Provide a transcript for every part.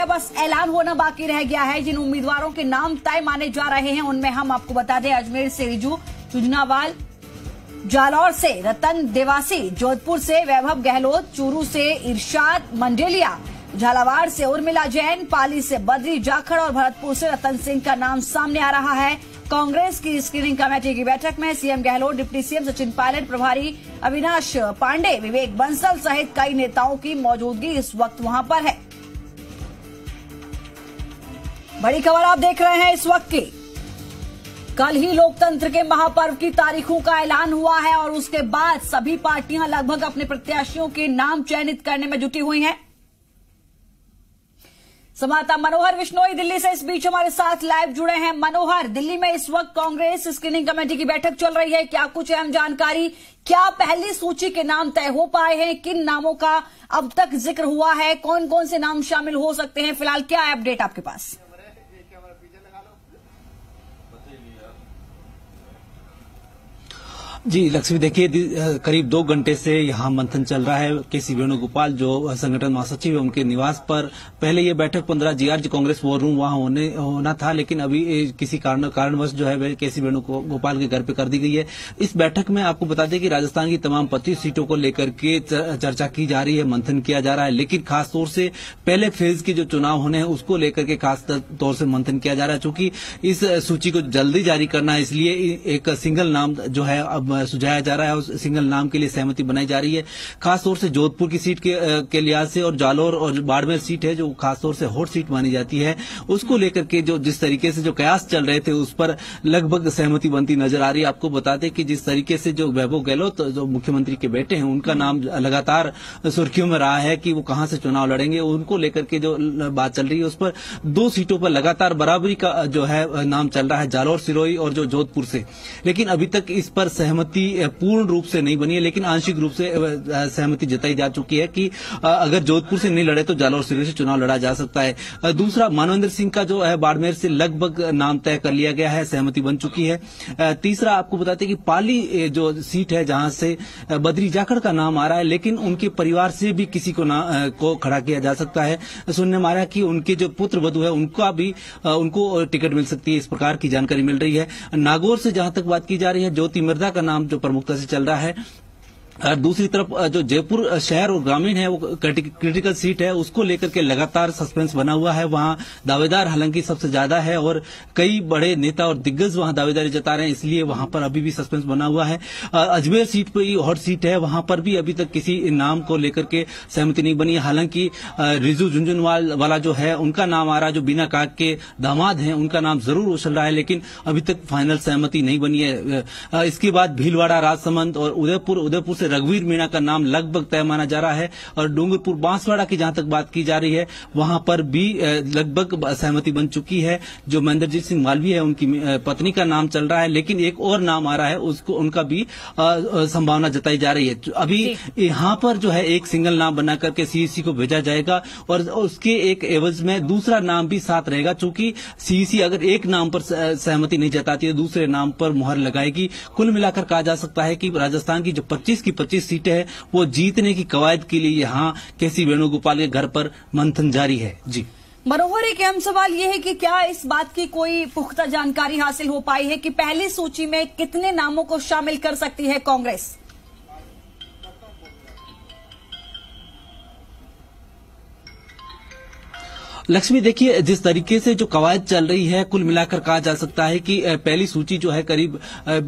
बस ऐलान होना बाकी रह गया है। जिन उम्मीदवारों के नाम तय माने जा रहे हैं उनमें हम आपको बता दें, अजमेर से रिजू चुजनावाल, जालौर से रतन देवासी, जोधपुर से वैभव गहलोत, चूरू से इरशाद मंडेलिया, झालावाड़ से उर्मिला जैन, पाली से बद्री जाखड़ और भरतपुर से रतन सिंह का नाम सामने आ रहा है। कांग्रेस की स्क्रीनिंग कमेटी की बैठक में CM Gehlot, deputy CM Sachin Pilot, प्रभारी अविनाश पांडे, विवेक बंसल सहित कई नेताओं की मौजूदगी इस वक्त वहां पर है। बड़ी खबर आप देख रहे हैं इस वक्त की। कल ही लोकतंत्र के महापर्व की तारीखों का ऐलान हुआ है और उसके बाद सभी पार्टियां लगभग अपने प्रत्याशियों के नाम चयनित करने में जुटी हुई हैं। संवाददाता मनोहर विश्नोई दिल्ली से इस बीच हमारे साथ लाइव जुड़े हैं। मनोहर, दिल्ली में इस वक्त कांग्रेस स्क्रीनिंग कमेटी की बैठक चल रही है, क्या कुछ अहम जानकारी, क्या पहली सूची के नाम तय हो पाए हैं, किन नामों का अब तक जिक्र हुआ है, कौन कौन से नाम शामिल हो सकते हैं, फिलहाल क्या अपडेट आपके पास? जी लक्ष्मी, देखिए करीब 2 घंटे से यहाँ मंथन चल रहा है। केसी वेणुगोपाल जो संगठन महासचिव है उनके निवास पर पहले ये बैठक 15 जीआरजी कांग्रेस वॉर रूम वहाँ होना था, लेकिन अभी किसी कारणवश जो है केसी वेणुगोपाल के घर पे कर दी गई है। इस बैठक में आपको बता दें कि राजस्थान की तमाम 25 सीटों को लेकर के चर्चा की जा रही है, मंथन किया जा रहा है, लेकिन खासतौर से पहले फेज के जो चुनाव होने हैं उसको लेकर के खास तौर से मंथन किया जा रहा है। चूंकि इस सूची को जल्दी जारी करना है, इसलिए एक सिंगल नाम जो है अब सुझाया जा रहा है, उस सिंगल नाम के लिए सहमति बनाई जा रही है। खासतौर से जोधपुर की सीट के लिहाज से और जालौर और बाड़मेर सीट है जो खासतौर से हॉट सीट मानी जाती है, उसको लेकर के जो जिस तरीके से जो कयास चल रहे थे उस पर लगभग सहमति बनती नजर आ रही है। आपको बता दें कि जिस तरीके से जो वैभव गहलोत जो मुख्यमंत्री के बेटे हैं उनका नाम लगातार सुर्खियों में रहा है कि वो कहां से चुनाव लड़ेंगे, उनको लेकर के जो बात चल रही है उस पर 2 सीटों पर लगातार बराबरी का जो है नाम चल रहा है, जालौर, सिरोही और जो जोधपुर से। लेकिन अभी तक इस पर सहमति पूर्ण रूप से नहीं बनी है, लेकिन आंशिक रूप से सहमति जताई जा चुकी है कि अगर जोधपुर से नहीं लड़े तो जालौर सिरोही से चुनाव लड़ा जा सकता है। दूसरा, मानवेंद्र सिंह का जो है बाड़मेर से लगभग नाम तय कर लिया गया है, सहमति बन चुकी है। तीसरा, आपको बताते हैं कि पाली जो सीट है जहां से बद्री जाखड़ का नाम आ रहा है, लेकिन उनके परिवार से भी किसी को खड़ा किया जा सकता है। सुनने में आ रहा है कि उनके जो पुत्र वधू है उनको टिकट मिल सकती है, इस प्रकार की जानकारी मिल रही है। नागौर से जहां तक बात की जा रही है, ज्योति मिर्धा का नाम जो प्रमुखता से चल रहा है। दूसरी तरफ जो जयपुर शहर और ग्रामीण है वो क्रिटिकल सीट है, उसको लेकर के लगातार सस्पेंस बना हुआ है। वहां दावेदार हालांकि सबसे ज्यादा है और कई बड़े नेता और दिग्गज वहां दावेदारी जता रहे हैं, इसलिए वहां पर अभी भी सस्पेंस बना हुआ है। अजमेर सीट पर हॉट सीट है, वहां पर भी अभी तक किसी नाम को लेकर के सहमति नहीं बनी है। हालांकि रिजू झुंझुनवाल वाला जो है उनका नाम आ रहा है, जो बीना काग के दामाद हैं उनका नाम जरूर उछल रहा है, लेकिन अभी तक फाइनल सहमति नहीं बनी है। इसके बाद भीलवाड़ा, राजसमंद और उदयपुर से रघुवीर मीणा का नाम लगभग तय माना जा रहा है। और डूंगरपुर बांसवाड़ा की जहां तक बात की जा रही है वहां पर भी लगभग सहमति बन चुकी है। जो महेंद्रजीत सिंह मालवीय है उनकी पत्नी का नाम चल रहा है, लेकिन एक और नाम आ रहा है, उनका भी संभावना जताई जा रही है। अभी यहां पर जो है एक सिंगल नाम बना करके सीईसी को भेजा जाएगा और उसके एक एवज में दूसरा नाम भी साथ रहेगा। चूंकि सीईसी अगर एक नाम पर सहमति नहीं जताती है दूसरे नाम पर मुहर लगाएगी। कुल मिलाकर कहा जा सकता है कि राजस्थान की जो 25 की 25 सीटें हैं वो जीतने की कवायद के लिए यहां केसी वेणुगोपाल के घर पर मंथन जारी है। जी मनोहर, एक अहम सवाल यह है कि क्या इस बात की कोई पुख्ता जानकारी हासिल हो पाई है कि पहली सूची में कितने नामों को शामिल कर सकती है कांग्रेस? लक्ष्मी, देखिए जिस तरीके से जो कवायद चल रही है कुल मिलाकर कहा जा सकता है कि पहली सूची जो है करीब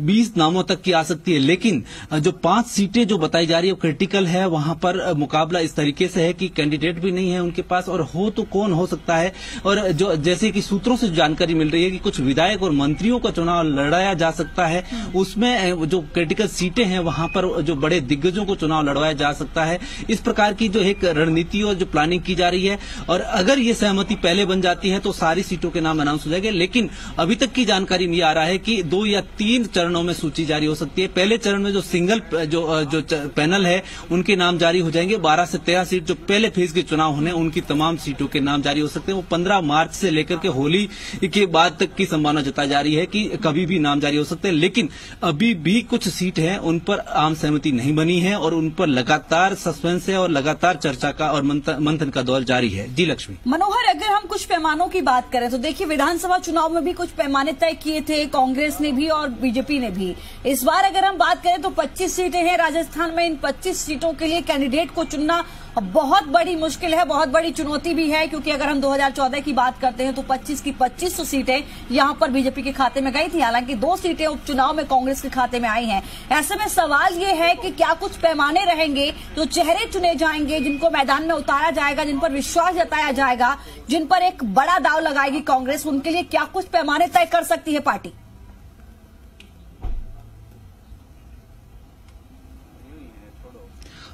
20 नामों तक की आ सकती है, लेकिन जो 5 सीटें जो बताई जा रही है क्रिटिकल है, वहां पर मुकाबला इस तरीके से है कि कैंडिडेट भी नहीं है उनके पास और हो तो कौन हो सकता है। और जो जैसे कि सूत्रों से जानकारी मिल रही है कि कुछ विधायक और मंत्रियों का चुनाव लड़ाया जा सकता है, उसमें जो क्रिटिकल सीटें हैं वहां पर जो बड़े दिग्गजों को चुनाव लड़वाया जा सकता है। इस प्रकार की जो एक रणनीति और जो प्लानिंग की जा रही है, और अगर ये सहमति पहले बन जाती है तो सारी सीटों के नाम अनाउंस हो जाएंगे। लेकिन अभी तक की जानकारी में आ रहा है कि 2 या 3 चरणों में सूची जारी हो सकती है। पहले चरण में जो सिंगल जो पैनल है उनके नाम जारी हो जाएंगे। 12 से 13 सीट जो पहले फेज के चुनाव होने उनकी तमाम सीटों के नाम जारी हो सकते हैं। वो 15 मार्च से लेकर के होली के बाद तक की संभावना जताई जा रही है कि कभी भी नाम जारी हो सकते हैं। लेकिन अभी भी कुछ सीट है उन पर आम सहमति नहीं बनी है और उन पर लगातार सस्पेंस है और लगातार चर्चा का और मंथन का दौर जारी है। जी लक्ष्मी। मनोहर, मनोहर, अगर हम कुछ पैमानों की बात करें तो देखिए विधानसभा चुनाव में भी कुछ पैमाने तय किए थे कांग्रेस ने भी और बीजेपी ने भी। इस बार अगर हम बात करें तो 25 सीटें हैं राजस्थान में। इन 25 सीटों के लिए कैंडिडेट को चुनना बहुत बड़ी मुश्किल है, बहुत बड़ी चुनौती भी है, क्योंकि अगर हम 2014 की बात करते हैं तो 25 की 25 सीटें यहां पर बीजेपी के खाते में गई थी, हालांकि 2 सीटें उपचुनाव में कांग्रेस के खाते में आई हैं। ऐसे में सवाल ये है कि क्या कुछ पैमाने रहेंगे, जो चेहरे चुने जाएंगे, जिनको मैदान में उतारा जाएगा, जिन पर विश्वास जताया जाएगा, जिन पर एक बड़ा दाव लगाएगी कांग्रेस, उनके लिए क्या कुछ पैमाने तय कर सकती है पार्टी?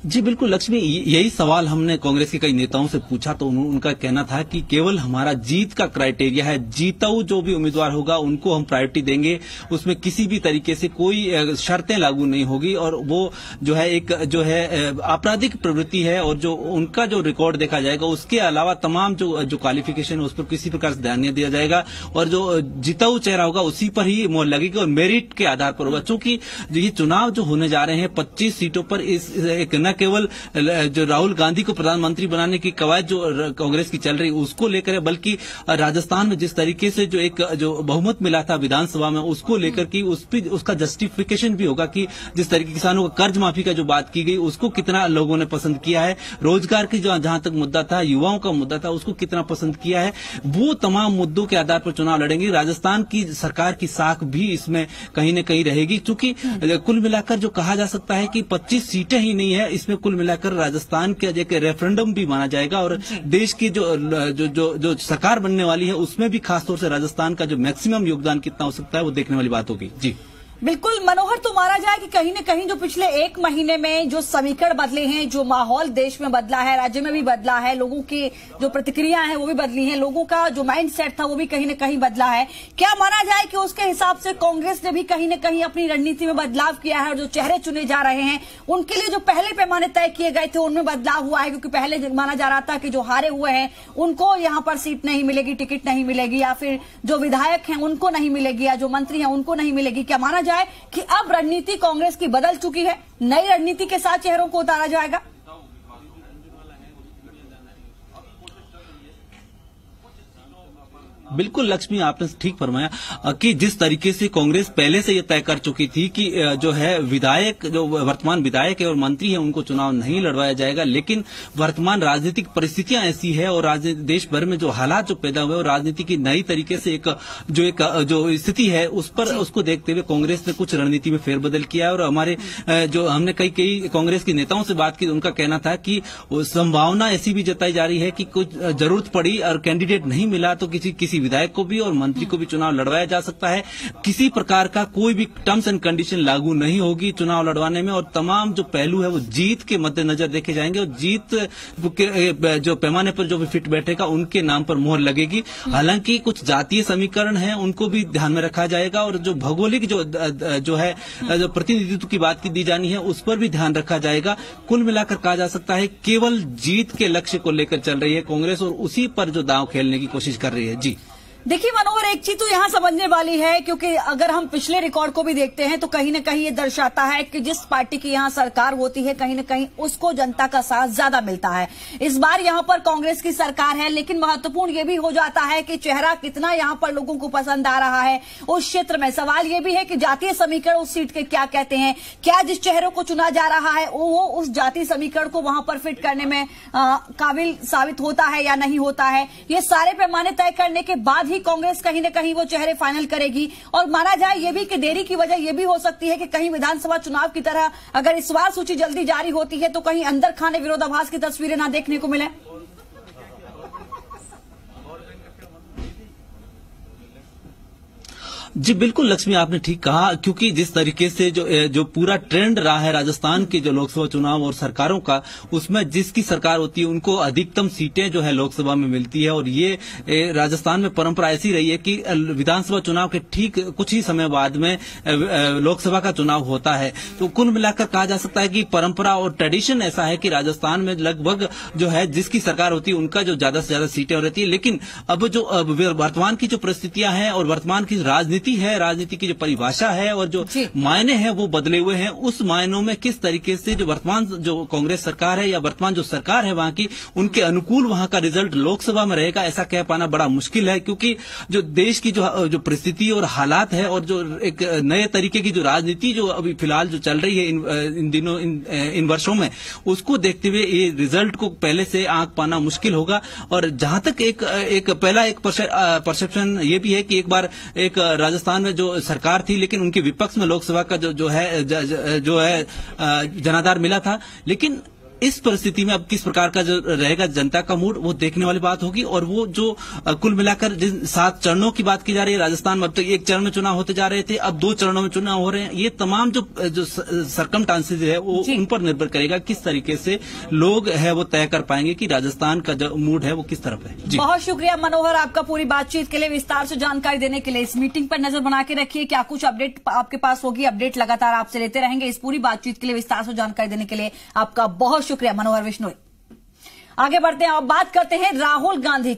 जी बिल्कुल लक्ष्मी, यही सवाल हमने कांग्रेस के कई नेताओं से पूछा तो उनका कहना था कि केवल हमारा जीत का क्राइटेरिया है, जीताऊ जो भी उम्मीदवार होगा उनको हम प्रायोरिटी देंगे, उसमें किसी भी तरीके से कोई शर्तें लागू नहीं होगी, और वो जो है एक जो है आपराधिक प्रवृत्ति है, और जो उनका जो रिकॉर्ड देखा जाएगा उसके अलावा तमाम जो क्वालिफिकेशन है उस पर किसी प्रकार से ध्यान नहीं दिया जाएगा, और जो जीताऊ चेहरा होगा उसी पर ही मोहर लगेगी और मेरिट के आधार पर होगा। चूंकि ये चुनाव जो होने जा रहे हैं 25 सीटों पर, इस एक न केवल जो राहुल गांधी को प्रधानमंत्री बनाने की कवायद जो कांग्रेस की चल रही उसको लेकर है, बल्कि राजस्थान में जिस तरीके से जो बहुमत मिला था विधानसभा में उसको लेकर की उसका जस्टिफिकेशन भी होगा कि जिस तरीके किसानों का कर्ज माफी का जो बात की गई उसको कितना लोगों ने पसंद किया है, रोजगार की जहां तक मुद्दा था, युवाओं का मुद्दा था, उसको कितना पसंद किया है, वो तमाम मुद्दों के आधार पर चुनाव लड़ेंगे। राजस्थान की सरकार की साख भी इसमें कहीं न कहीं रहेगी, क्योंकि कुल मिलाकर जो कहा जा सकता है कि 25 सीटें ही नहीं है, इसमें कुल मिलाकर राजस्थान के एक रेफरेंडम भी माना जाएगा, और देश की जो सरकार बनने वाली है उसमें भी खासतौर से राजस्थान का जो मैक्सिमम योगदान कितना हो सकता है वो देखने वाली बात होगी। जी बिल्कुल मनोहर, तो माना जाए कि कहीं न कहीं जो पिछले 1 महीने में जो समीकरण बदले हैं, जो माहौल देश में बदला है, राज्य में भी बदला है, लोगों की जो प्रतिक्रियाएं हैं वो भी बदली हैं, लोगों का जो माइंड सेट था वो भी कहीं न कहीं बदला है। क्या माना जाए कि उसके हिसाब से कांग्रेस ने भी कहीं न कहीं अपनी रणनीति में बदलाव किया है, और जो चेहरे चुने जा रहे हैं उनके लिए जो पहले पैमाने तय किए गए थे उनमें बदलाव हुआ है? क्योंकि पहले माना जा रहा था कि जो हारे हुए हैं उनको यहां पर सीट नहीं मिलेगी, टिकट नहीं मिलेगी, या फिर जो विधायक हैं उनको नहीं मिलेगी, या जो मंत्री हैं उनको नहीं मिलेगी। क्या माना कि अब रणनीति कांग्रेस की बदल चुकी है, नई रणनीति के साथ चेहरों को उतारा जाएगा? बिल्कुल लक्ष्मी, आपने ठीक फरमाया कि जिस तरीके से कांग्रेस पहले से यह तय कर चुकी थी कि जो है विधायक, जो वर्तमान विधायक है और मंत्री है, उनको चुनाव नहीं लड़वाया जाएगा, लेकिन वर्तमान राजनीतिक परिस्थितियां ऐसी है और देश भर में जो हालात जो पैदा हुए और राजनीति की नई तरीके से जो स्थिति है उसको देखते हुए कांग्रेस ने कुछ रणनीति में फेरबदल किया है। और हमारे जो हमने कई कांग्रेस के नेताओं से बात की, उनका कहना था कि संभावना ऐसी भी जताई जा रही है कि कुछ जरूरत पड़ी और कैंडिडेट नहीं मिला तो किसी विधायक को भी और मंत्री को भी चुनाव लड़वाया जा सकता है। किसी प्रकार का कोई भी टर्म्स एंड कंडीशन लागू नहीं होगी चुनाव लड़वाने में, और तमाम जो पहलू है वो जीत के मद्देनजर देखे जाएंगे, और जीत जो पैमाने पर जो भी फिट बैठेगा उनके नाम पर मोहर लगेगी। हालांकि कुछ जातीय समीकरण है उनको भी ध्यान में रखा जाएगा, और जो भौगोलिक जो प्रतिनिधित्व की बात की दी जानी है उस पर भी ध्यान रखा जाएगा। कुल मिलाकर कहा जा सकता है केवल जीत के लक्ष्य को लेकर चल रही है कांग्रेस, और उसी पर जो दांव खेलने की कोशिश कर रही है। जी देखिए मनोहर, एक चीज तो यहां समझने वाली है, क्योंकि अगर हम पिछले रिकॉर्ड को भी देखते हैं तो कहीं न कहीं ये दर्शाता है कि जिस पार्टी की यहां सरकार होती है कहीं न कहीं उसको जनता का साथ ज्यादा मिलता है। इस बार यहां पर कांग्रेस की सरकार है, लेकिन महत्वपूर्ण ये भी हो जाता है कि चेहरा कितना यहां पर लोगों को पसंद आ रहा है उस क्षेत्र में। सवाल ये भी है कि जातीय समीकरण उस सीट के क्या कहते हैं, क्या जिस चेहरे को चुना जा रहा है वो उस जातीय समीकरण को वहां पर फिट करने में काबिल साबित होता है या नहीं होता है। ये सारे पैमाने तय करने के बाद ही कांग्रेस कहीं न कहीं वो चेहरे फाइनल करेगी। और माना जाए ये भी कि देरी की वजह ये भी हो सकती है कि कहीं विधानसभा चुनाव की तरह अगर इस बार सूची जल्दी जारी होती है तो कहीं अंदर खाने विरोधाभास की तस्वीरें ना देखने को मिले। जी बिल्कुल लक्ष्मी, आपने ठीक कहा, क्योंकि जिस तरीके से जो पूरा ट्रेंड रहा है राजस्थान के जो लोकसभा चुनाव और सरकारों का, उसमें जिसकी सरकार होती है उनको अधिकतम सीटें जो है लोकसभा में मिलती है, और ये राजस्थान में परंपरा ऐसी रही है कि विधानसभा चुनाव के ठीक कुछ ही समय बाद में लोकसभा का चुनाव होता है। तो कुल मिलाकर कहा जा सकता है कि परंपरा और ट्रेडिशन ऐसा है कि राजस्थान में लगभग जो है जिसकी सरकार होती है उनका जो ज्यादा से ज्यादा सीटें रहती है। लेकिन अब जो वर्तमान की जो परिस्थितियां हैं और वर्तमान की राजनीति राजनीति है, राजनीति की जो परिभाषा है और जो मायने हैं वो बदले हुए हैं। उस मायनों में किस तरीके से जो वर्तमान जो कांग्रेस सरकार है या वर्तमान जो सरकार है वहां की, उनके अनुकूल वहां का रिजल्ट लोकसभा में रहेगा, ऐसा कह पाना बड़ा मुश्किल है। क्योंकि जो देश की जो परिस्थिति और हालात है और जो एक नए तरीके की जो राजनीति जो अभी फिलहाल जो चल रही है इन दिनों इन वर्षों में, उसको देखते हुए ये रिजल्ट को पहले से आंक पाना मुश्किल होगा। और जहां तक एक परसेप्शन ये भी है कि एक बार एक राजस्थान में जो सरकार थी लेकिन उनके विपक्ष में लोकसभा का जो है जनाधार मिला था। लेकिन इस परिस्थिति में अब किस प्रकार का जो रहेगा जनता का मूड, वो देखने वाली बात होगी। और वो जो कुल मिलाकर जिन 7 चरणों की बात की जा रही है राजस्थान में, अब तक एक चरण में चुनाव होते जा रहे थे, अब 2 चरणों में चुनाव हो रहे हैं। ये तमाम जो सर्कमस्टांसेस है वो उन पर निर्भर करेगा किस तरीके से लोग है वो तय कर पाएंगे कि राजस्थान का जो मूड है वो किस तरफ है। जी बहुत शुक्रिया मनोहर आपका पूरी बातचीत के लिए, विस्तार से जानकारी देने के लिए। इस मीटिंग पर नजर बना के रखिए, क्या कुछ अपडेट आपके पास होगी, अपडेट लगातार आपसे लेते रहेंगे। इस पूरी बातचीत के लिए, विस्तार से जानकारी देने के लिए आपका बहुत शुक्रिया मनोहर विश्नोई। आगे बढ़ते हैं, अब बात करते हैं राहुल गांधी